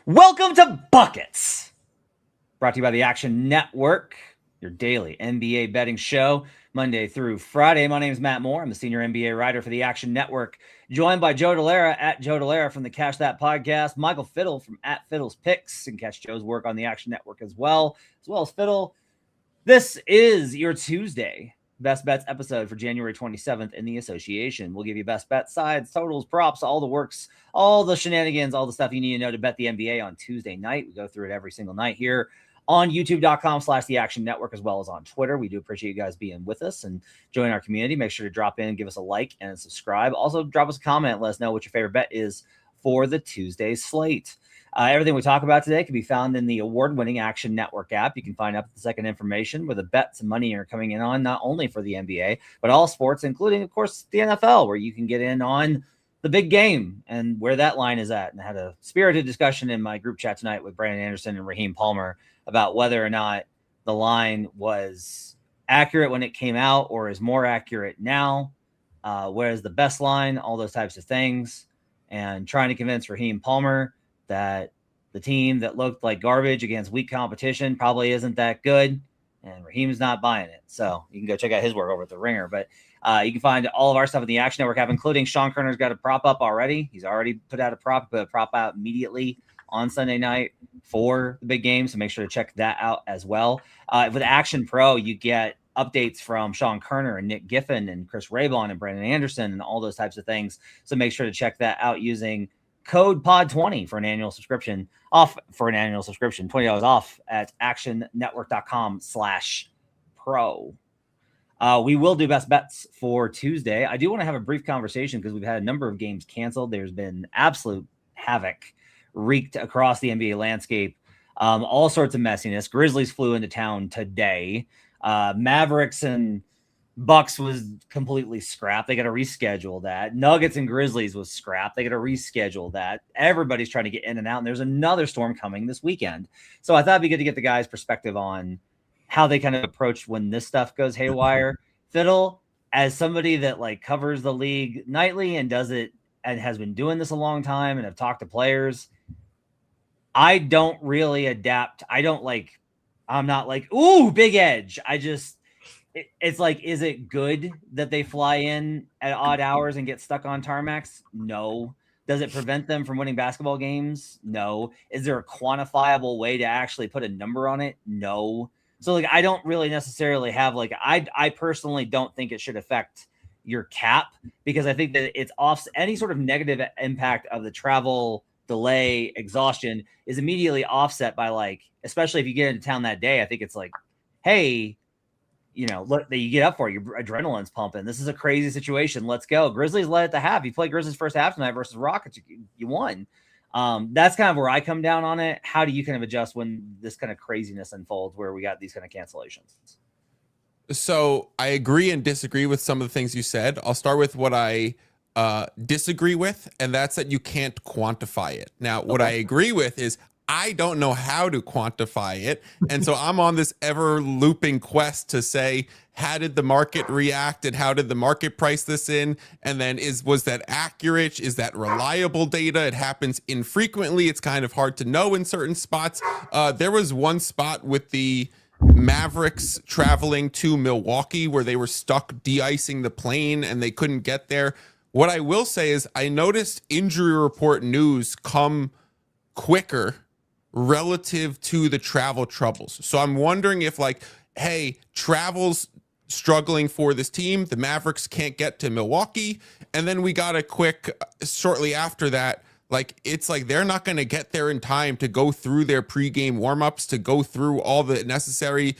Welcome to Buckets, brought to you by the Action Network, your daily NBA betting show, Monday through Friday. My name is Matt Moore. I'm the senior NBA writer for the Action Network, joined by Joe Dellera at Joe Dellera from the Cash That Podcast, Michael Fiddle from at Fiddle's Picks, and catch Joe's work on the Action Network as well as Fiddle. This is your Tuesday Best Bets episode for January 27th in the association. We'll give you best bet sides, totals, props, all the works, all the shenanigans, all the stuff you need to know to bet the NBA on Tuesday night. We go through it every single night here on youtube.com/the Action Network, as well as on Twitter. We do appreciate you guys being with us and join our community. Make sure to drop in, give us a like and subscribe. Also, drop us a comment. Let us know what your favorite bet is for the Tuesday slate. Everything we talk about today can be found in the award-winning Action Network app. You can find up the second information where the bets and money are coming in on, not only for the NBA, but all sports, including, of course, the NFL, where you can get in on the big game and where that line is at. And I had a spirited discussion in my group chat tonight with Brandon Anderson and Raheem Palmer about whether or not the line was accurate when it came out or is more accurate now, whereas the best line, all those types of things, and trying to convince Raheem Palmer that the team that looked like garbage against weak competition probably isn't that good, and Raheem's not buying it. So you can go check out his work over at The Ringer. But you can find all of our stuff in the Action Network app, including Sean Kerner's got a prop up already. He's already put out a prop out immediately on Sunday night for the big game, so make sure to check that out as well. With Action Pro, you get updates from Sean Kerner and Nick Giffen and Chris Raybon and Brandon Anderson and all those types of things. So make sure to check that out using code POD20 for an annual subscription, $20 off at actionnetwork.com/pro. We will do best bets for Tuesday. I do want to have a brief conversation because we've had a number of games canceled. There's been absolute havoc wreaked across the NBA landscape. All sorts of messiness. Grizzlies flew into town today. Mavericks and Bucks was completely scrapped. They got to reschedule that. Nuggets and Grizzlies was scrapped. They got to reschedule that. Everybody's trying to get in and out, and there's another storm coming this weekend. So I thought it'd be good to get the guys' perspective on how they kind of approach when this stuff goes haywire. Fiddle, as somebody that like covers the league nightly and does it and has been doing this a long time and have talked to players, I don't really adapt. I'm not like, ooh, big edge. It's like, is it good that they fly in at odd hours and get stuck on tarmacs? No. Does it prevent them from winning basketball games? No. Is there a quantifiable way to actually put a number on it? No. So like, I don't really necessarily have like, I personally don't think it should affect your cap, because I think that it's off any sort of negative impact of the travel delay exhaustion is immediately offset by, like, especially if you get into town that day, I think it's like, hey, you know, look, that you get up for it, your adrenaline's pumping. This is a crazy situation. Let's go. Grizzlies led at the half. You played Grizzlies first half tonight versus Rockets. You won. That's kind of where I come down on it. How do you kind of adjust when this kind of craziness unfolds where we got these kind of cancellations? So I agree and disagree with some of the things you said. I'll start with what I disagree with, and that's that you can't quantify it. Now, what I agree with is I don't know how to quantify it. And so I'm on this ever looping quest to say, how did the market react and how did the market price this in? And then was that accurate? Is that reliable data? It happens infrequently. It's kind of hard to know in certain spots. There was one spot with the Mavericks traveling to Milwaukee where they were stuck de-icing the plane and they couldn't get there. What I will say is I noticed injury report news come quicker relative to the travel troubles. So I'm wondering if, like, hey, travel's struggling for this team. The Mavericks can't get to Milwaukee. And then we got a quick, shortly after that, like, it's like they're not going to get there in time to go through their pregame warmups, to go through all the necessary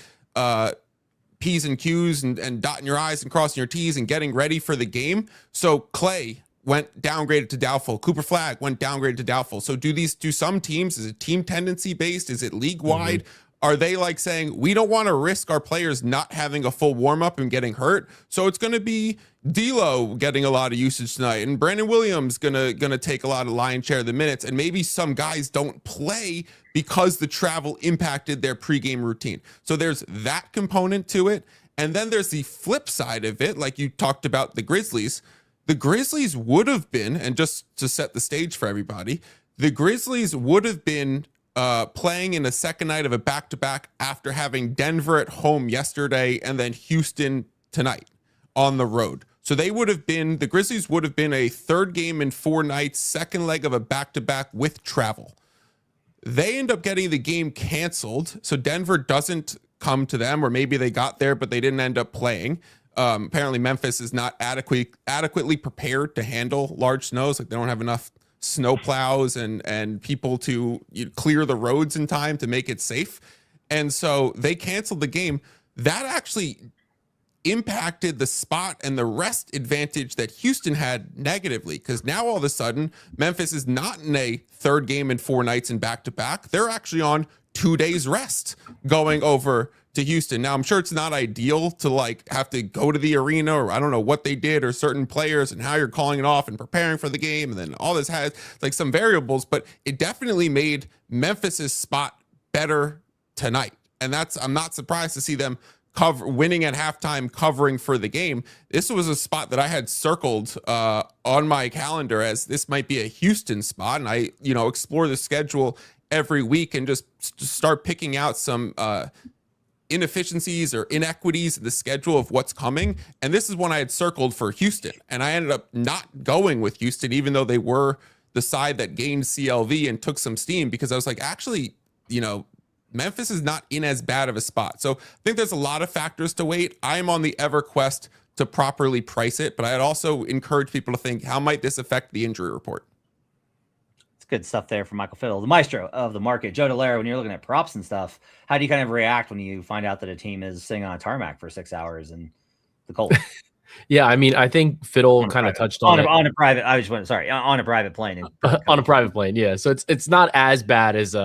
P's and Q's and dotting your I's and crossing your T's and getting ready for the game. So Clay went downgraded to doubtful. Cooper Flagg went downgraded to doubtful. So do some teams, is it team tendency based? Is it league wide? Are they like saying, we don't want to risk our players not having a full warm up and getting hurt? So it's going to be D'Lo getting a lot of usage tonight, and Brandon Williams gonna take a lot of lion's share of the minutes, and maybe some guys don't play because the travel impacted their pregame routine. So there's that component to it. And then there's the flip side of it. Like you talked about the Grizzlies the Grizzlies would have been, and just to set the stage for everybody, the Grizzlies would have been playing in a second night of a back-to-back after having Denver at home yesterday and then Houston tonight on the road. So they would have been, the Grizzlies would have been a third game in 4 nights, second leg of a back-to-back with travel. They end up getting the game canceled, so Denver doesn't come to them, or maybe they got there, but they didn't end up playing. Apparently Memphis is not adequately prepared to handle large snows. Like, they don't have enough snow plows and people to clear the roads in time to make it safe. And so they canceled the game. That actually impacted the spot and the rest advantage that Houston had negatively, because now all of a sudden Memphis is not in a third game in 4 nights and back-to-back. They're actually on 2 days rest going over to Houston. Now, I'm sure it's not ideal to like have to go to the arena, or I don't know what they did, or certain players and how you're calling it off and preparing for the game. And then all this has like some variables, but it definitely made Memphis's spot better tonight. And I'm not surprised to see them winning at halftime, covering for the game. This was a spot that I had circled on my calendar as this might be a Houston spot. And I, explore the schedule every week and just start picking out some inefficiencies or inequities in the schedule of what's coming. And this is one I had circled for Houston. And I ended up not going with Houston, even though they were the side that gained CLV and took some steam, because I was like, actually, Memphis is not in as bad of a spot. So I think there's a lot of factors to weight. I'm on the EverQuest to properly price it, but I'd also encourage people to think, how might this affect the injury report? Good stuff there from Michael Fiddle, the maestro of the market. Joe Dellera, when you're looking at props and stuff, how do you kind of react when you find out that a team is sitting on a tarmac for 6 hours in the cold? Yeah, I mean, I think Fiddle kind of touched on it. On a private. I just went, sorry, on a private plane. On a private plane, yeah. So it's not as bad as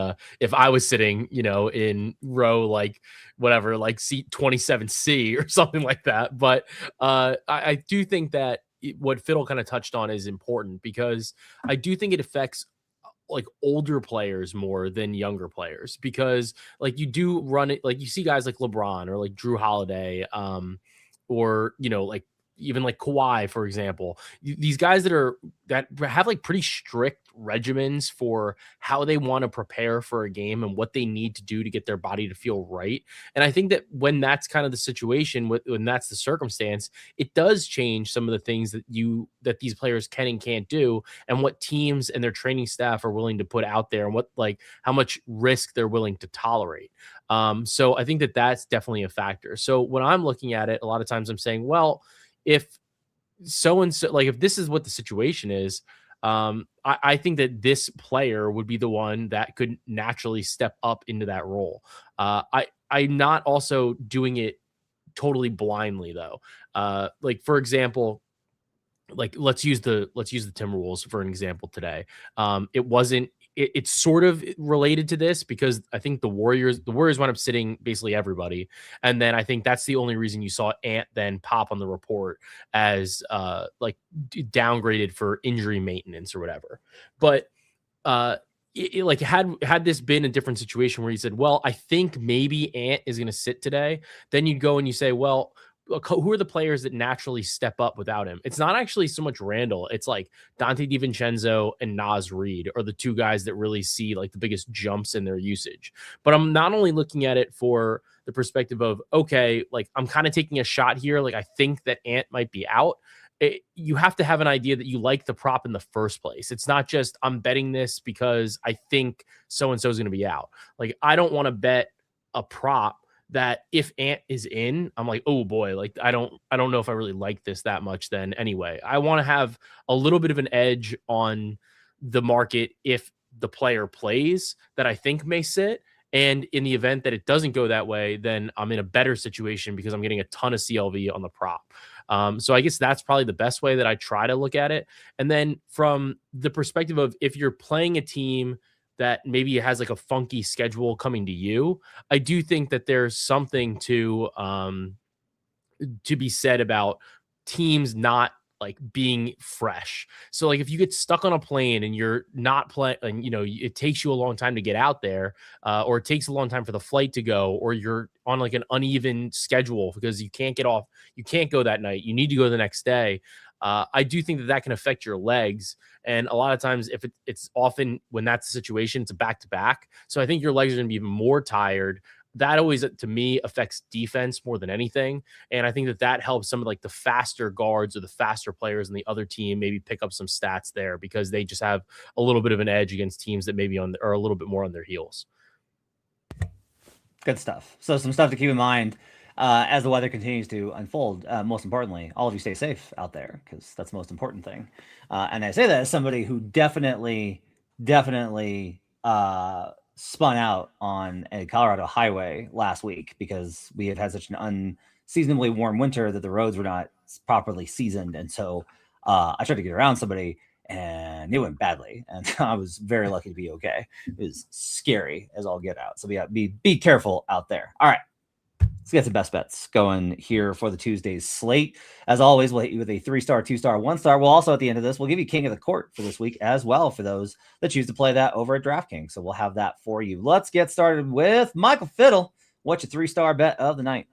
if I was sitting, in row like whatever, like seat 27C or something like that. But I do think that what Fiddle kind of touched on is important, because I do think it affects like older players more than younger players, because like you do run it, like you see guys like LeBron or like Drew Holiday, or like even like Kawhi, for example, these guys that have like pretty strict regimens for how they want to prepare for a game and what they need to do to get their body to feel right. And I think that when that's kind of the situation, when that's the circumstance, it does change some of the things that these players can and can't do, and what teams and their training staff are willing to put out there, and what, like, how much risk they're willing to tolerate. So I think that that's definitely a factor. So when I'm looking at it, a lot of times I'm saying, well, if so-and-so, like if this is what the situation is, I think that this player would be the one that could naturally step up into that role. I'm not also doing it totally blindly though. Like for example, like let's use the Timberwolves for an example today. It's sort of related to this, because I think the Warriors wound up sitting basically everybody. And then I think that's the only reason you saw Ant then pop on the report as like downgraded for injury maintenance or whatever. But like had this been a different situation where you said, well, I think maybe Ant is going to sit today, then you'd go and you say, well, who are the players that naturally step up without him? It's not actually so much Randall. It's like Dante DiVincenzo and Naz Reid are the two guys that really see like the biggest jumps in their usage. But I'm not only looking at it for the perspective of, okay, like I'm kind of taking a shot here. Like I think that Ant might be out. You have to have an idea that you like the prop in the first place. It's not just I'm betting this because I think so-and-so is going to be out. Like I don't want to bet a prop that if Ant is in, I'm like, oh boy, like I don't know if I really like this that much then anyway. I want to have a little bit of an edge on the market if the player plays that I think may sit. And in the event that it doesn't go that way, then I'm in a better situation because I'm getting a ton of CLV on the prop. So I guess that's probably the best way that I try to look at it. And then from the perspective of if you're playing a team that maybe has like a funky schedule coming to you, I do think that there's something to be said about teams not like being fresh. So like if you get stuck on a plane and you're not playing, and it takes you a long time to get out there, or it takes a long time for the flight to go, or you're on like an uneven schedule because you can't get off, you can't go that night, you need to go the next day. I do think that can affect your legs. And a lot of times, if it's often when that's the situation, it's a back-to-back. So I think your legs are going to be even more tired. That always, to me, affects defense more than anything. And I think that helps some of like the faster guards or the faster players in the other team maybe pick up some stats there, because they just have a little bit of an edge against teams that maybe are a little bit more on their heels. Good stuff. So some stuff to keep in mind as the weather continues to unfold. Most importantly, all of you stay safe out there, because that's the most important thing. And I say that as somebody who definitely spun out on a Colorado highway last week, because we had such an unseasonably warm winter that the roads were not properly seasoned. And so I tried to get around somebody, and it went badly, and I was very lucky to be okay. It was scary as all get out. So be careful out there. All right, let's get the best bets going here for the Tuesday's slate. As always, we'll hit you with a 3-star, 2-star, 1-star. We'll also, at the end of this, we'll give you King of the Court for this week as well, for those that choose to play that over at DraftKings. So we'll have that for you. Let's get started with Michael Fiddle. What's your 3-star bet of the night?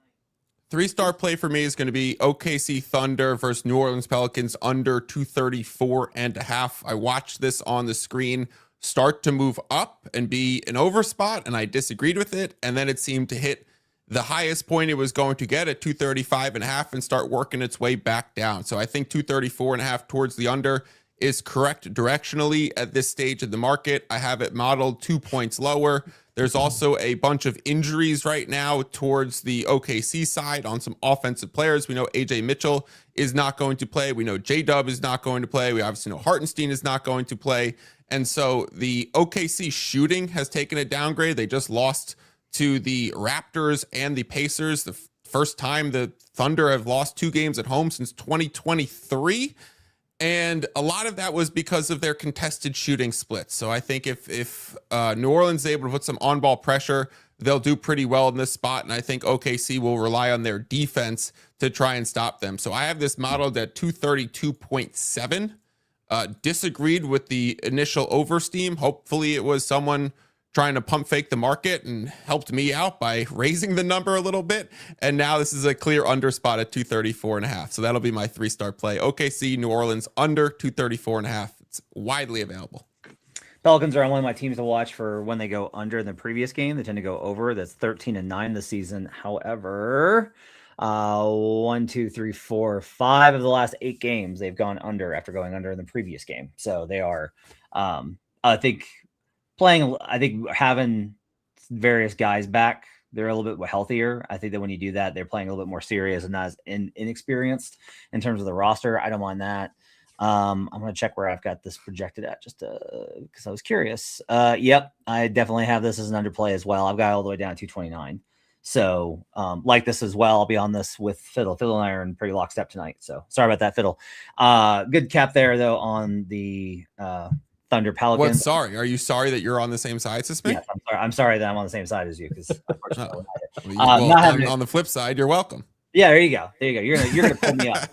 3-star play for me is going to be OKC Thunder versus New Orleans Pelicans under 234.5. I watched this on the screen start to move up and be an over spot, and I disagreed with it. And then it seemed to hit the highest point it was going to get at 235.5 and start working its way back down. So I think 234.5 towards the under is correct directionally at this stage of the market. I have it modeled 2 points lower. There's also a bunch of injuries right now towards the OKC side on some offensive players. We know AJ Mitchell is not going to play. We know J-Dub is not going to play. We obviously know Hartenstein is not going to play. And so the OKC shooting has taken a downgrade. They just lost to the Raptors and the Pacers. The first time the Thunder have lost 2 games at home since 2023. And a lot of that was because of their contested shooting splits. So I think if New Orleans is able to put some on-ball pressure, they'll do pretty well in this spot. And I think OKC will rely on their defense to try and stop them. So I have this modeled at 232.7. Disagreed with the initial oversteam. Hopefully it was someone trying to pump fake the market and helped me out by raising the number a little bit. And now this is a clear under spot at 234.5. So that'll be my 3-star play. OKC, New Orleans under 234.5. It's widely available. Pelicans are one of my teams to watch for when they go under in the previous game. They tend to go over. That's 13-9 this season. However, 1, 2, 3, 4, 5 of the last 8 games, they've gone under after going under in the previous game. So they are, I think having various guys back, they're a little bit healthier. I think that when you do that, they're playing a little bit more serious and not as inexperienced in terms of the roster. I don't mind that. I'm going to check where I've got this projected at, just because I was curious. Yep, I definitely have this as an underplay as well. I've got all the way down to 229. So like this as well. I'll be on this with Fiddle. Fiddle and I are in pretty lockstep tonight. So sorry about that, Fiddle. Good cap there, though, on the Thunder Pelicans. What? Sorry, are you sorry that you're on the same side as me? Yes, I'm sorry that I'm on the same side as you, because on the flip side, you're welcome. Yeah, there you go. You're gonna pull me up.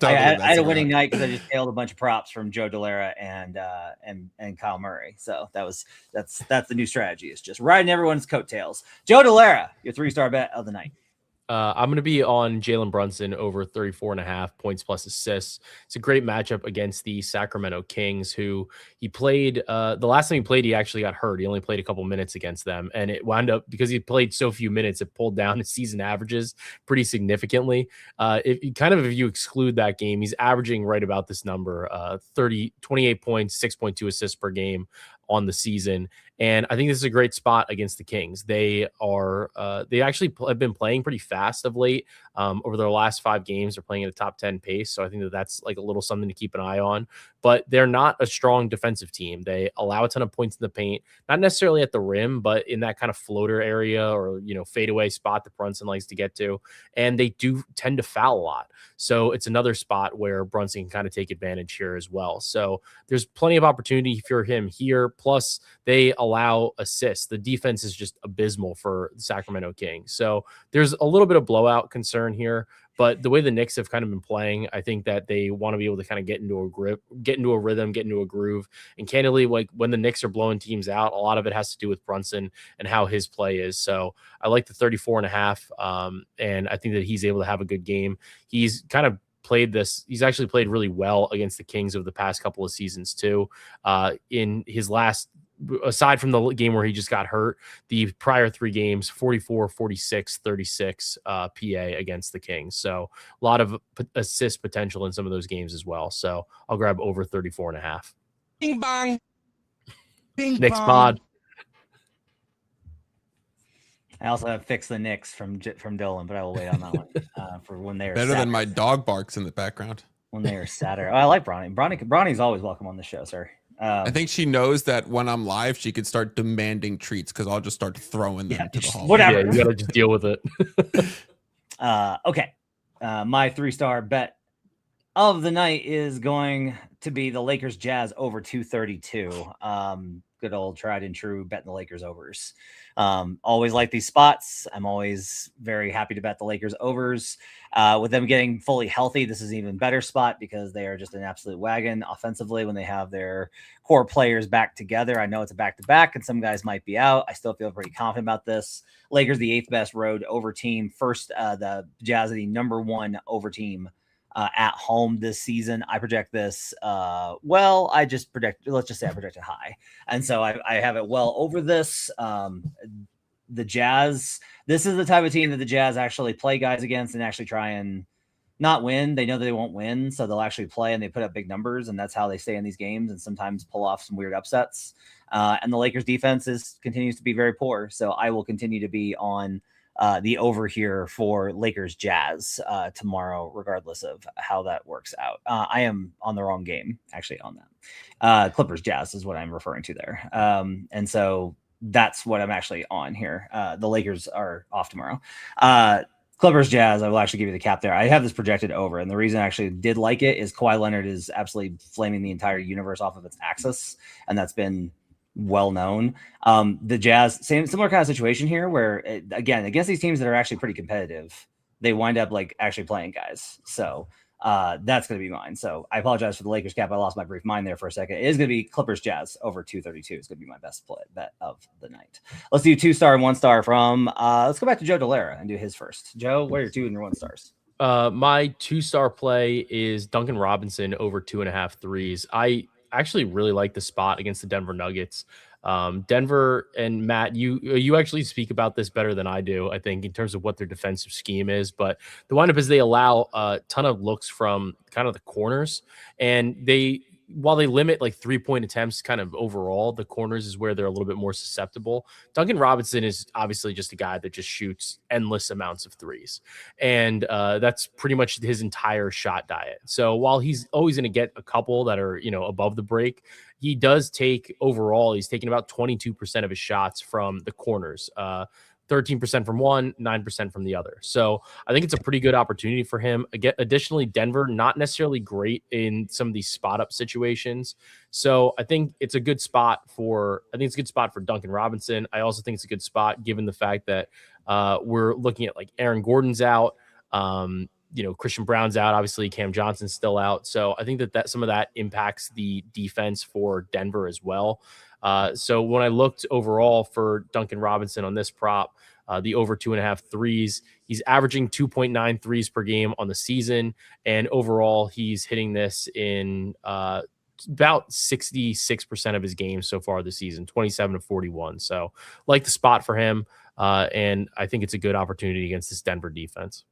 I had a winning night because I just tailed a bunch of props from Joe Dellera and Kyle Murray. So that's the new strategy. It's just riding everyone's coattails. Joe Dellera, your 3-star bet of the night. I'm going to be on Jalen Brunson over 34.5 points plus assists. It's a great matchup against the Sacramento Kings, who he played. The last time he played, he actually got hurt. He only played a couple minutes against them, and it wound up, because he played so few minutes, it pulled down his season averages pretty significantly. If you exclude that game, he's averaging right about this number, 28 points, 6.2 assists per game on the season. And I think this is a great spot against the Kings. They actually have been playing pretty fast of late. Over their last 5 games, they're playing at a top 10 pace. So I think that's like a little something to keep an eye on. But they're not a strong defensive team. They allow a ton of points in the paint, not necessarily at the rim, but in that kind of floater area or, fadeaway spot that Brunson likes to get to. And they do tend to foul a lot. So it's another spot where Brunson can kind of take advantage here as well. So there's plenty of opportunity for him here. Plus, they allow assists. The defense is just abysmal for the Sacramento Kings. So there's a little bit of blowout concern here. But the way the Knicks have kind of been playing, I think that they want to be able to kind of get into a rhythm, get into a groove. And candidly, like when the Knicks are blowing teams out, a lot of it has to do with Brunson and how his play is. So I like the 34.5. And I think that he's able to have a good game. He's kind of He's actually played really well against the Kings over the past couple of seasons too. In his last, aside from the game where he just got hurt, the prior 3 games, 44, 46, 36 PA against the Kings. So a lot of assist potential in some of those games as well. So I'll grab over 34.5. Bing bong. Bing Next bong. pod. I also have Fix the Knicks from Dylan, but I will wait on that one for when they are Better than my dog barks in the background. When they are sadder. Oh, I like Bronny. Bronny's always welcome on the show, sir. I think she knows that when I'm live, she could start demanding treats because I'll just start throwing them to the hall. Whatever. Yeah, you gotta just deal with it. Okay. My 3-star bet of the night is going to be the Lakers Jazz over 232. Good old tried and true betting the Lakers overs. Always like these spots. I'm always very happy to bet the Lakers overs. With them getting fully healthy, this is an even better spot because they are just an absolute wagon offensively when they have their core players back together. I know it's a back-to-back and some guys might be out. I still feel pretty confident about this. Lakers, the 8th best road over team. First, the Jazz are the number 1 over team at home this season. I project this let's just say I project it high, and so I have it well over this. The Jazz, this is the type of team that the Jazz actually play guys against and actually try and not win. They know they won't win, so they'll actually play and they put up big numbers, and that's how they stay in these games and sometimes pull off some weird upsets. And the Lakers defense continues to be very poor, so I will continue to be on the over here for Lakers Jazz tomorrow, regardless of how that works out. I am on the wrong game actually on that. Clippers Jazz is what I'm referring to there. And so that's what I'm actually on here. The Lakers are off tomorrow. Clippers Jazz, I will actually give you the cap there. I have this projected over, and the reason I actually did like it is Kawhi Leonard is absolutely flaming the entire universe off of its axis, and that's been well known. The Jazz, similar kind of situation here where again, against these teams that are actually pretty competitive, they wind up like actually playing guys. So that's going to be mine. So I apologize for the Lakers cap. I lost my brief mind there for a second. It is going to be Clippers Jazz over 232. It's going to be my best bet of the night. Let's do 2-star and 1-star from let's go back to Joe Dellera and do his first. Joe, what are your 2 and your 1 stars? My 2-star play is Duncan Robinson over 2.5 threes. I actually really like the spot against the Denver Nuggets. Denver, and Matt, you actually speak about this better than I do, I think, in terms of what their defensive scheme is. But the windup is they allow a ton of looks from kind of the corners, and while they limit like 3-point attempts kind of overall, the corners is where they're a little bit more susceptible. Duncan Robinson is obviously just a guy that just shoots endless amounts of threes. And that's pretty much his entire shot diet. So while he's always going to get a couple that are, above the break, he does take overall, he's taking about 22% of his shots from the corners. 13% from one, 9% from the other. So I think it's a pretty good opportunity for him. Again, additionally, Denver, not necessarily great in some of these spot up situations. So I think it's a good spot for Duncan Robinson. I also think it's a good spot given the fact that we're looking at like Aaron Gordon's out. Christian Brown's out. Obviously, Cam Johnson's still out. So I think that some of that impacts the defense for Denver as well. So when I looked overall for Duncan Robinson on this prop, the over 2.5 threes, he's averaging 2.9 threes per game on the season. And overall, he's hitting this in about 66% of his games so far this season, 27-41. So like the spot for him. And I think it's a good opportunity against this Denver defense.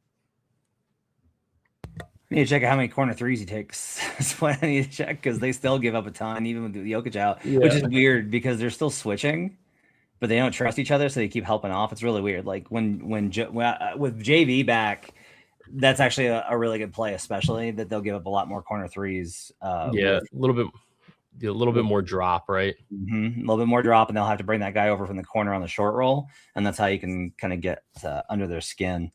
I need to check out how many corner threes he takes. That's what I need to check because they still give up a ton, even with the Jokic out, which is weird because they're still switching, but they don't trust each other, so they keep helping off. It's really weird. Like when with JV back, that's actually a really good play, especially that they'll give up a lot more corner threes. A little bit more drop, right? A little bit more drop, and they'll have to bring that guy over from the corner on the short roll, and that's how you can kind of get under their skin.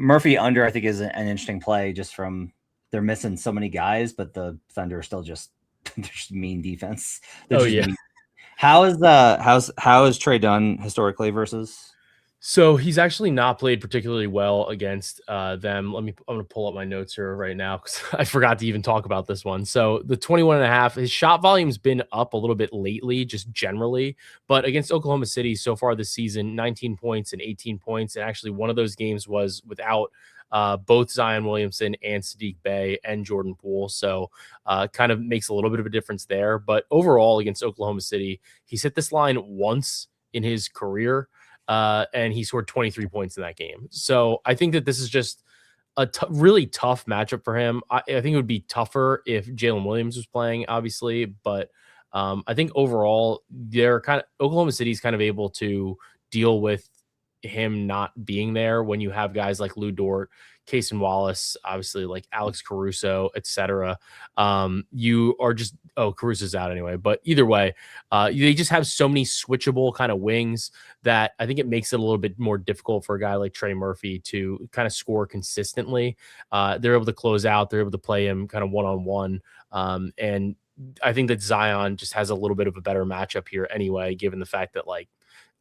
Murphy under, I think, is an interesting play just from they're missing so many guys, but the Thunder are still just they're just mean defense. Mean. How is Trey Dunn historically versus So he's actually not played particularly well against them. I'm going to pull up my notes here right now because I forgot to even talk about this one. So the 21.5, his shot volume's been up a little bit lately, just generally, but against Oklahoma City so far this season, 19 points and 18 points. And actually one of those games was without both Zion Williamson and Sadiq Bey and Jordan Poole. So kind of makes a little bit of a difference there. But overall against Oklahoma City, he's hit this line once in his career. And he scored 23 points in that game. So I think that this is just a really tough matchup for him. I think it would be tougher if Jalen Williams was playing, obviously, but I think overall Oklahoma City's kind of able to deal with him not being there when you have guys like Lou Dort, Cason Wallace, obviously like Alex Caruso, etc. You are just Caruso's out anyway, but either way, they just have so many switchable kind of wings that I think it makes it a little bit more difficult for a guy like Trey Murphy to kind of score consistently. They're able to close out, they're able to play him kind of one-on-one. And I think that Zion just has a little bit of a better matchup here anyway, given the fact that like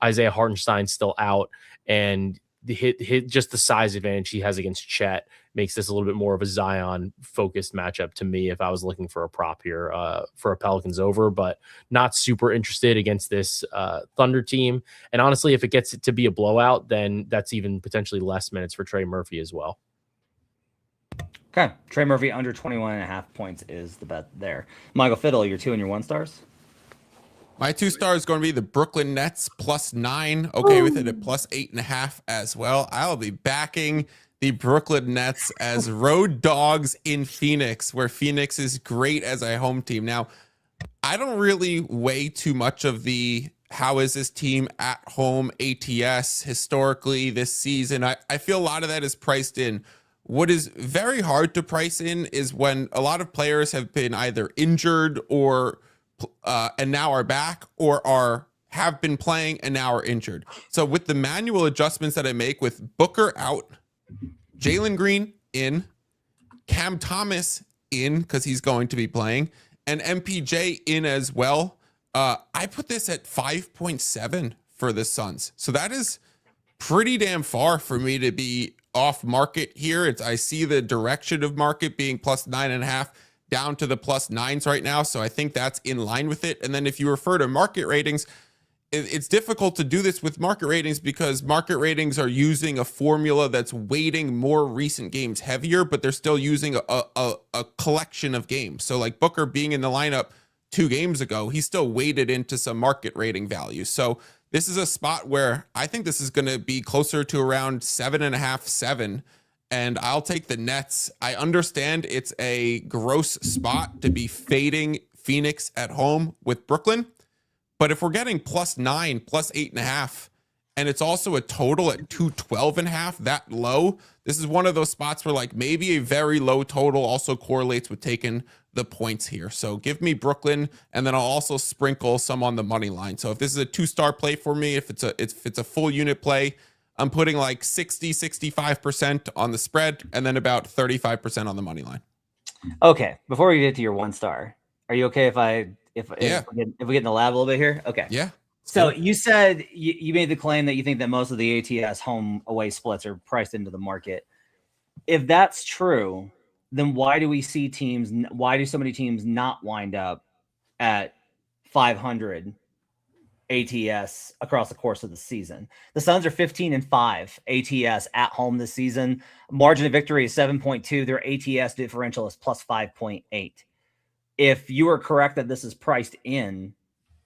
Isaiah Hartenstein's still out, and the hit just the size advantage he has against Chet makes this a little bit more of a Zion focused matchup to me if I was looking for a prop here for a Pelicans over, but not super interested against this Thunder team. And honestly, if it gets it to be a blowout, then that's even potentially less minutes for Trey Murphy as well. Okay. Trey Murphy under 21.5 points is the bet there. Michael Fiddle, your 2 and your 1 stars? My 2 stars is going to be the Brooklyn Nets +9. Okay with it at +8.5 as well. I'll be backing the Brooklyn Nets as road dogs in Phoenix, where Phoenix is great as a home team. Now, I don't really weigh too much of the how is this team at home ATS historically this season. I feel a lot of that is priced in. What is very hard to price in is when a lot of players have been either injured or and now are back, or have been playing and now are injured. So with the manual adjustments that I make with Booker out, Jalen Green in, Cam Thomas in because he's going to be playing, and MPJ in as well, I put this at 5.7 for the Suns. So that is pretty damn far for me to be off market here. I see the direction of market being +9.5 down to the +9s right now. So I think that's in line with it. And then if you refer to market ratings, it's difficult to do this with market ratings because market ratings are using a formula that's weighting more recent games heavier, but they're still using a collection of games. So like Booker being in the lineup 2 games ago, he still weighted into some market rating value. So this is a spot where I think this is going to be closer to around 7.5, 7. And I'll take the Nets. I understand it's a gross spot to be fading Phoenix at home with Brooklyn. But if we're getting +9, +8.5, and it's also a total at 212.5, that low, this is one of those spots where like maybe a very low total also correlates with taking the points here. So give me Brooklyn, and then I'll also sprinkle some on the money line. So if this is a 2-star play for me, if it's a full unit play, I'm putting like 65% on the spread and then about 35% on the money line. Okay. Before we get to your 1 star, are you okay if we get in the lab a little bit here? Okay. Yeah. So you said you made the claim that you think that most of the ATS home away splits are priced into the market. If that's true, then why do so many teams not wind up at 500 ATS across the course of the season? The Suns are 15-5 ATS at home this season. Margin of victory is 7.2. Their ATS differential is +5.8. If you are correct that this is priced in,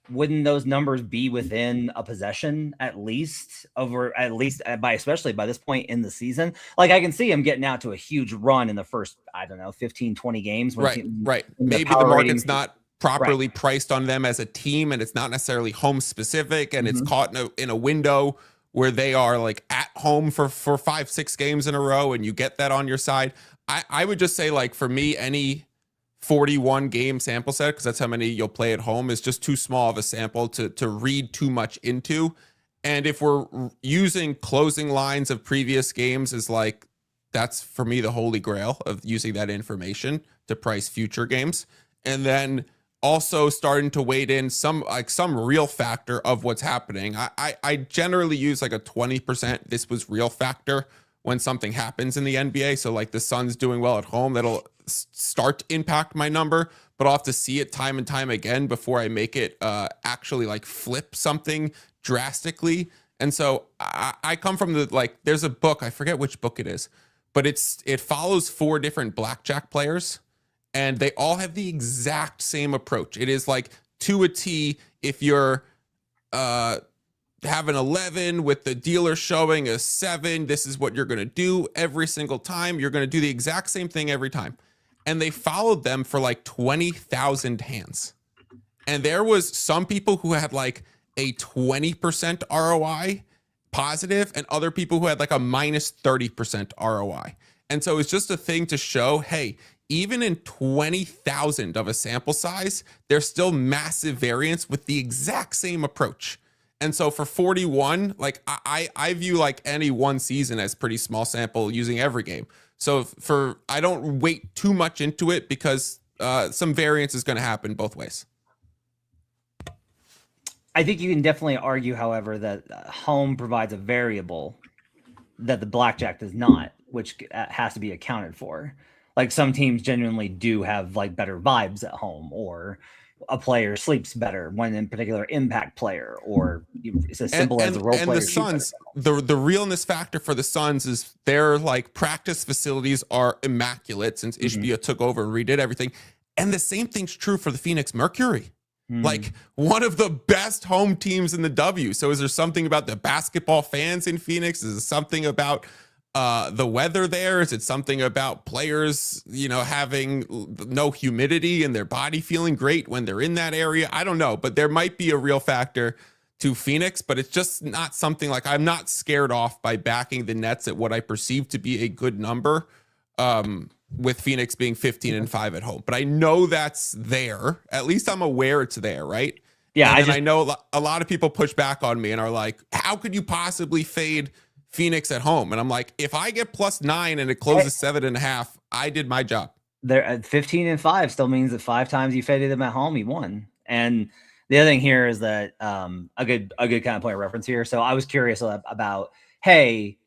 wouldn't those numbers be within a possession especially by this point in the season? Like I can see him getting out to a huge run in the first, 15, 20 games. Right. Maybe the market's not properly priced on them as a team, and it's not necessarily home specific, and it's caught in a window where they are like at home for 5-6 games in a row, and you get that on your side. I would just say, like, for me, any 41 game sample set, because that's how many you'll play at home, is just too small of a sample to read too much into. And if we're using closing lines of previous games as like, that's for me the holy grail of using that information to price future games. And then also starting to weight in some real factor of what's happening. I generally use like a 20% this was real factor when something happens in the NBA. So like the Suns doing well at home, that'll start to impact my number, but I'll have to see it time and time again before I make it actually like flip something drastically. And so I come from the, like, there's a book, I forget which book it is, but it follows 4 different blackjack players, and they all have the exact same approach. It is like to a T. If you're have an 11 with the dealer showing a 7, this is what you're going to do every single time. You're going to do the exact same thing every time. And they followed them for like 20,000 hands. And there was some people who had like a 20% ROI positive, and other people who had like a minus 30% ROI. And so it's just a thing to show, hey, even in 20,000 of a sample size, there's still massive variance with the exact same approach. And so for 41, like I view like any one season as pretty small sample using every game. So I don't weight too much into it because some variance is going to happen both ways. I think you can definitely argue, however, that home provides a variable that the blackjack does not, which has to be accounted for. Like some teams genuinely do have like better vibes at home, or a player sleeps better when in particular impact player, or it's as simple as a role player. And the Suns, the realness factor for the Suns is their like practice facilities are immaculate since Ishbia took over and redid everything. And the same thing's true for the Phoenix Mercury. Like one of the best home teams in the W. So is there something about the basketball fans in Phoenix? Is it something about the weather there? Is it something about players, having no humidity and their body feeling great when they're in that area? I don't know, but there might be a real factor to Phoenix, but it's just not something like I'm not scared off by backing the Nets at what I perceive to be a good number. With Phoenix being 15-5 at home, but I know that's there. At least I'm aware it's there, right? Yeah, and I know a lot of people push back on me and are like, "How could you possibly fade Phoenix at home?" And I'm like, if I get +9 and it closes 7.5, I did my job. They're at 15-5 still means that 5 times you faded them at home, you won. And the other thing here is that a good kind of point of reference here. So I was curious about, hey,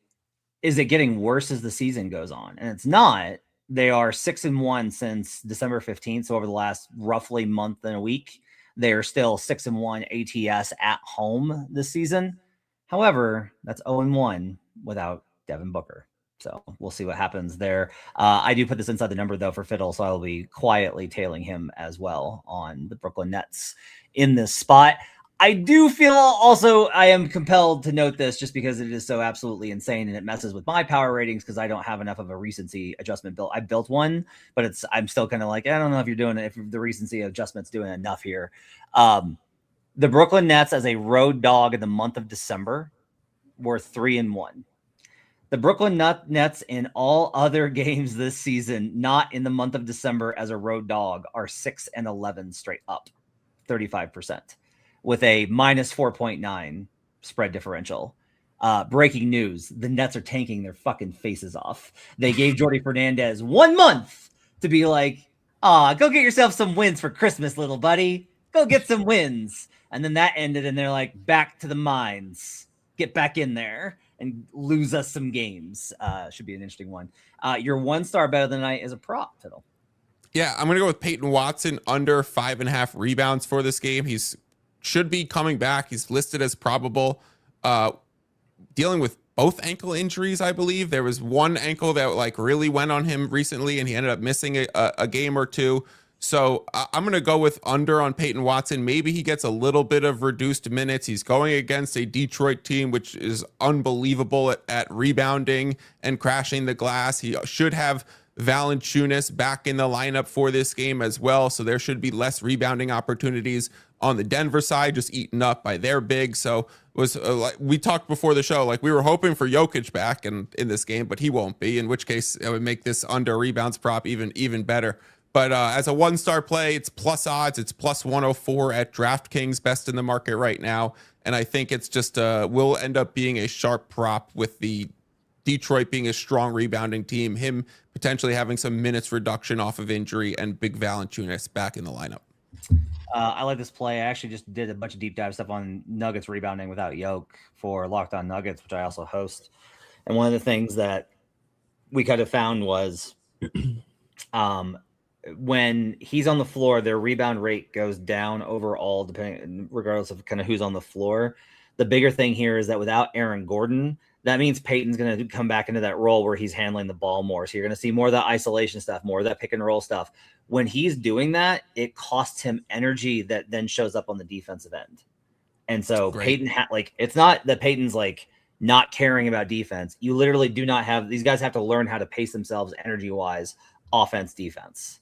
is it getting worse as the season goes on? And it's not. They are 6-1 since December 15th. So over the last roughly month and a week, they are still 6-1 ATS at home this season. However, that's 0-1 without Devin Booker. So we'll see what happens there. I do put this inside the number though for Fiddle, so I'll be quietly tailing him as well on the Brooklyn Nets in this spot. I do feel also I am compelled to note this just because it is so absolutely insane and it messes with my power ratings because I don't have enough of a recency adjustment built. I built one, but I'm still kind of like, I don't know if you're doing it, if the recency adjustment's doing enough here. The Brooklyn Nets as a road dog in the month of December were 3-1. The Brooklyn Nets in all other games this season, not in the month of December as a road dog, are 6-11 straight up, 35%. With a minus 4.9 spread differential. Breaking news. The Nets are tanking their fucking faces off. They gave Jordi Fernandez 1 month to be like, go get yourself some wins for Christmas, little buddy. Go get some wins. And then that ended and they're like, back to the mines. Get back in there and lose us some games. Should be an interesting one. Your 1 star bet of the night is a prop, Fiddle. Yeah, I'm going to go with Peyton Watson under 5.5 rebounds for this game. He's should be coming back. He's listed as probable, dealing with both ankle injuries, I believe. There was one ankle that like really went on him recently and he ended up missing a game or two. So I'm going to go with under on Peyton Watson. Maybe he gets a little bit of reduced minutes. He's going against a Detroit team, which is unbelievable at rebounding and crashing the glass. He should have Valanciunas back in the lineup for this game as well. So there should be less rebounding opportunities on the Denver side, just eaten up by their big. So it was like we talked before the show, like we were hoping for Jokic back in this game, but he won't be, in which case it would make this under rebounds prop even better. But as a 1 star play, it's plus odds. It's plus 104 at DraftKings, best in the market right now. And I think it's just will end up being a sharp prop with the Detroit being a strong rebounding team, him potentially having some minutes reduction off of injury, and big Valanciunas back in the lineup. I like this play. I actually just did a bunch of deep dive stuff on Nuggets rebounding without Yoke for Locked On Nuggets, which I also host. And one of the things that we kind of found was when he's on the floor, their rebound rate goes down overall, depending regardless of kind of who's on the floor. The bigger thing here is that without Aaron Gordon, that means Peyton's going to come back into that role where he's handling the ball more. So you're going to see more of that isolation stuff, more of that pick and roll stuff. When he's doing that, it costs him energy that then shows up on the defensive end. And so Peyton it's not that Peyton's like not caring about defense. You literally do not have, these guys have to learn how to pace themselves energy wise, offense, defense.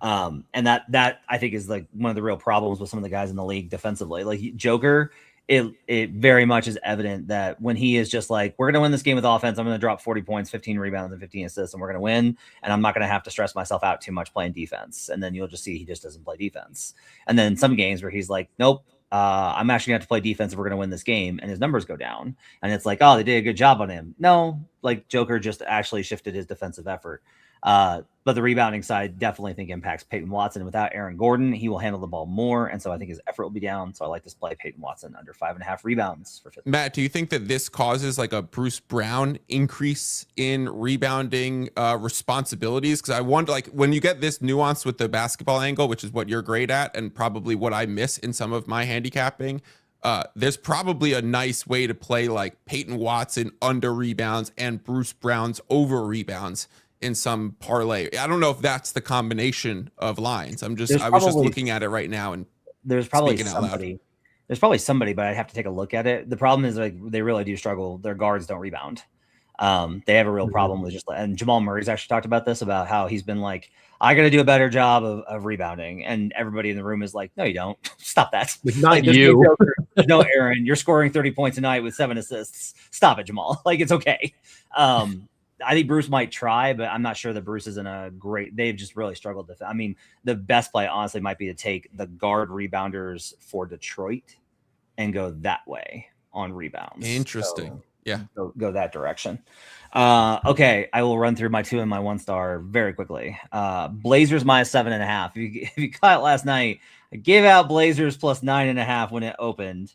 And that I think is like one of the real problems with some of the guys in the league defensively. Like Joker, it very much is evident that when he is just like, we're going to win this game with offense, I'm going to drop 40 points, 15 rebounds, and 15 assists, and we're going to win. And I'm not going to have to stress myself out too much playing defense. And then you'll just see he just doesn't play defense. And then some games where he's like, nope, I'm actually going to have to play defense if we're going to win this game. And his numbers go down. And it's like, oh, they did a good job on him. No, like Joker just actually shifted his defensive effort. But the rebounding side definitely think impacts Peyton Watson. Without Aaron Gordon, he will handle the ball more. And so I think his effort will be down. So I like this play Peyton Watson under 5.5 rebounds for 50. Matt, do you think that this causes like a Bruce Brown increase in rebounding responsibilities? Because I wonder, like, when you get this nuance with the basketball angle, which is what you're great at and probably what I miss in some of my handicapping, there's probably a nice way to play like Peyton Watson under rebounds and Bruce Brown's over rebounds in some parlay. I don't know if that's the combination of lines. I was just looking at it right now, and there's probably somebody, but I'd have to take a look at it. The problem is like they really do struggle. Their guards don't rebound. They have a real problem with and Jamal Murray's actually talked about this, about how he's been like, I got to do a better job of rebounding. And everybody in the room is like, no, you don't. Stop that. Not you. No, Aaron, you're scoring 30 points a night with 7 assists. Stop it, Jamal. Like, it's okay. I think Bruce might try, but I'm not sure that Bruce is in a great, they've just really struggled. I mean, the best play honestly might be to take the guard rebounders for Detroit and go that way on rebounds. Interesting. So, yeah. Go that direction. Okay. I will run through my 2 and my 1 star very quickly. Blazers minus 7.5. If you caught it last night, I gave out Blazers plus 9.5 when it opened,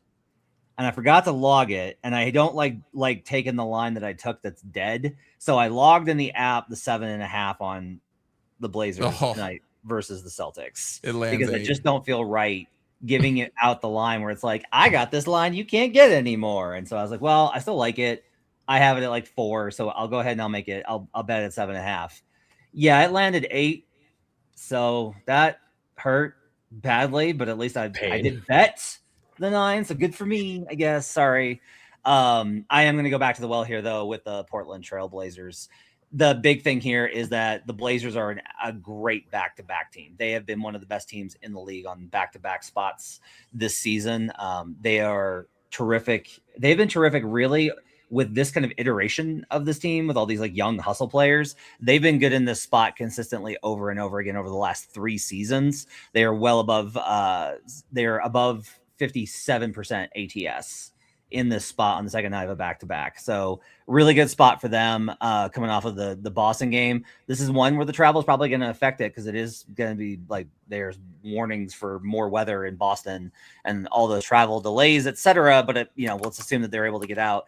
and I forgot to log it. And I don't like taking the line that I took that's dead. So I logged in the app the 7.5 on the Blazers tonight versus the Celtics, because I just don't feel right giving it out the line where it's like, I got this line, you can't get it anymore. And so I was like, well, I still like it. I have it at like 4, so I'll go ahead and I'll make it. I'll bet it at 7.5. Yeah, it landed 8, so that hurt badly. But at least I did bet the 9, so good for me, I guess. Sorry. I am going to go back to the well here, though, with the Portland Trail Blazers. The big thing here is that the Blazers are a great back-to-back team. They have been one of the best teams in the league on back-to-back spots this season. They are terrific. They've been terrific, really, with this kind of iteration of this team, with all these like young hustle players. They've been good in this spot consistently over and over again over the last 3 seasons. They are well above, they're above 57% ATS in this spot on the second night of a back-to-back. So really good spot for them coming off of the Boston game. This is one where the travel is probably going to affect it, because it is going to be like, there's warnings for more weather in Boston and all the travel delays, etc. But let's assume that they're able to get out.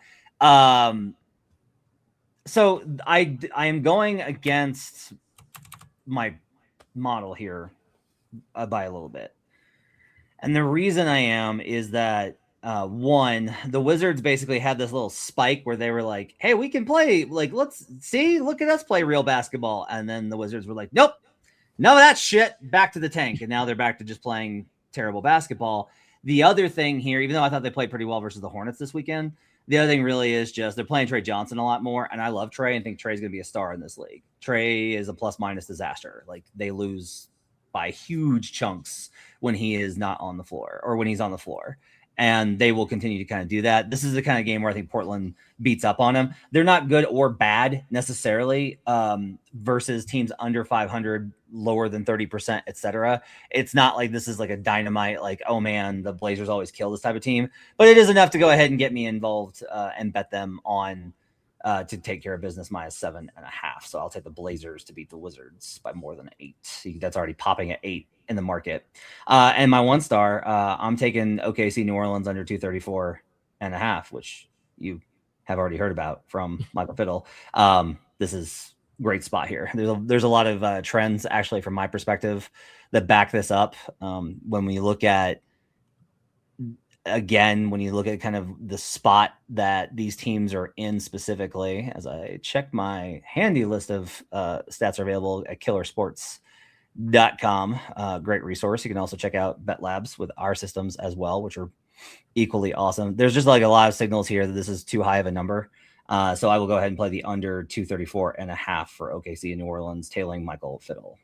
So I am going against my model here by a little bit. And the reason I am is that one, the Wizards basically had this little spike where they were like, hey, we can play, like, look at us play real basketball. And then the Wizards were like, nope, none of that shit, back to the tank. And now they're back to just playing terrible basketball. The other thing here, even though I thought they played pretty well versus the Hornets this weekend, the other thing really is just they're playing Trey Johnson a lot more. And I love Trey and think Trey's going to be a star in this league. Trey is a plus-minus disaster. Like, they lose by huge chunks when he is not on the floor, or when he's on the floor. And they will continue to kind of do that. This is the kind of game where I think Portland beats up on them. They're not good or bad necessarily versus teams under 500, lower than 30%, etc. It's not like this is like a dynamite, like, oh man, the Blazers always kill this type of team. But it is enough to go ahead and get me involved and bet them on to take care of business -7.5. So I'll take the Blazers to beat the Wizards by more than 8. That's already popping at 8 in the market. And my 1 star, I'm taking OKC New Orleans under 234.5, which you have already heard about from Michael Fiddle. This is great spot here. There's a lot of trends actually from my perspective that back this up. When we look at kind of the spot that these teams are in specifically, as I check my handy list of stats are available at killersports.com. Great resource. You can also check out Bet Labs with our systems as well, which are equally awesome. There's just like a lot of signals here that this is too high of a number. So I will go ahead and play the under 234.5 for OKC and New Orleans, tailing Michael Fiddle.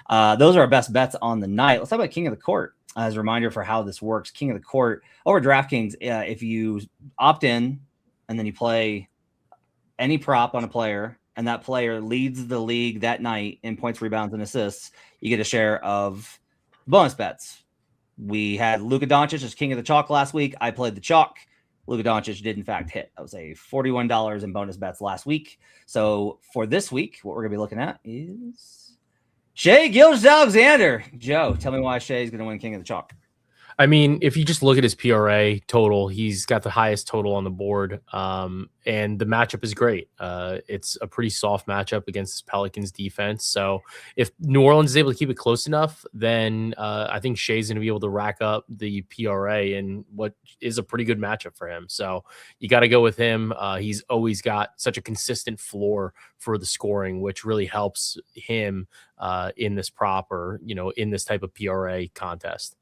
Those are our best bets on the night. Let's talk about King of the Court as a reminder for how this works. King of the Court over DraftKings. If you opt in and then you play any prop on a player and that player leads the league that night in points, rebounds, and assists, you get a share of bonus bets. We had Luka Doncic as King of the Chalk last week. I played the Chalk. Luka Doncic did in fact hit. That was a $41 in bonus bets last week. So for this week, what we're going to be looking at is Shai Gilgeous-Alexander. Joe, tell me why Shai is going to win King of the Chalk. I mean, if you just look at his PRA total, he's got the highest total on the board, and the matchup is great. It's a pretty soft matchup against this Pelicans defense. So if New Orleans is able to keep it close enough, then I think Shai's going to be able to rack up the PRA in what is a pretty good matchup for him. So you got to go with him. He's always got such a consistent floor for the scoring, which really helps him in this prop or, in this type of PRA contest.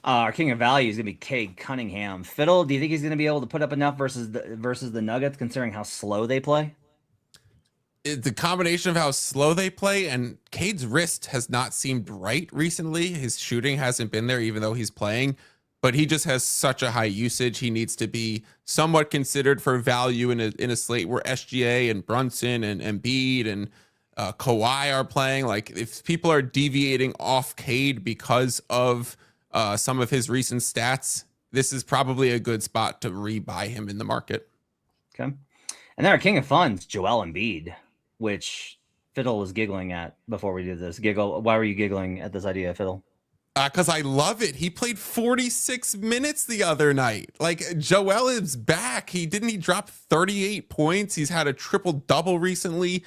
Our king of value is going to be Cade Cunningham. Fiddle, do you think he's going to be able to put up enough versus the Nuggets, considering how slow they play? The combination of how slow they play and Cade's wrist has not seemed right recently. His shooting hasn't been there, even though he's playing, but he just has such a high usage. He needs to be somewhat considered for value in a slate where SGA and Brunson and Embiid and Kawhi are playing. Like, if people are deviating off Cade because of some of his recent stats, this is probably a good spot to rebuy him in the market. Okay. And then our king of funds, Joel Embiid, which Fiddle was giggling at before we did this. Why were you giggling at this idea, Fiddle? Because I love it. He played 46 minutes the other night. Like, Joel is back. He dropped 38 points. He's had a triple-double recently.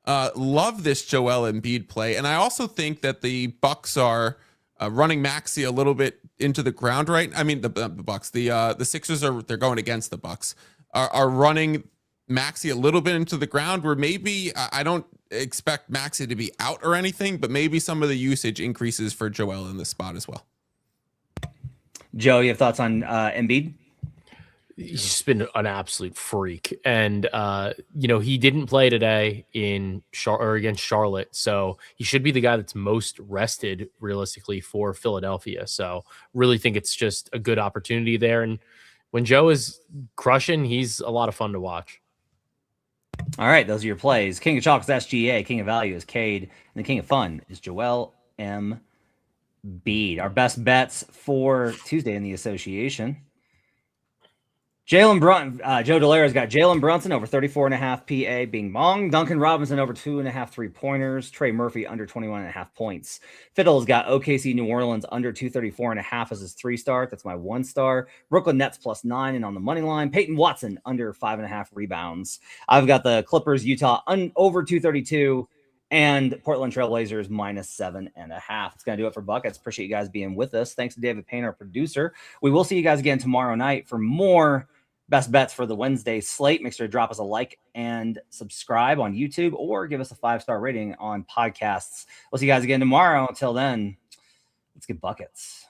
Love this Joel Embiid play. And I also think that the Bucks are running Maxey a little bit into the ground, right? I mean, the Bucks, the Sixers they're going against the Bucks, are running Maxey a little bit into the ground, where maybe I don't expect Maxey to be out or anything, but maybe some of the usage increases for Joel in this spot as well. Joe, you have thoughts on Embiid? He's just been an absolute freak. And, he didn't play today against Charlotte. So he should be the guy that's most rested realistically for Philadelphia. So really think it's just a good opportunity there. And when Joe is crushing, he's a lot of fun to watch. All right. Those are your plays. King of Chalk is SGA. King of Value is Cade. And the King of Fun is Joel Embiid. Our best bets for Tuesday in the association. Joe Dellera's got Jalen Brunson over 34.5 PA, Bing Bong. Duncan Robinson over 2.5 3-pointers. Trey Murphy under 21.5 points. Fiddle's got OKC New Orleans under 234.5 as his 3-star. That's my 1-star. Brooklyn Nets +9 and on the money line. Peyton Watson under 5.5 rebounds. I've got the Clippers Utah over 232 and Portland Trailblazers -7.5. It's going to do it for Buckets. Appreciate you guys being with us. Thanks to David Payne, our producer. We will see you guys again tomorrow night for more best bets for the Wednesday slate. Make sure to drop us a like and subscribe on YouTube or give us a 5-star rating on podcasts. We'll see you guys again tomorrow. Until then, let's get buckets.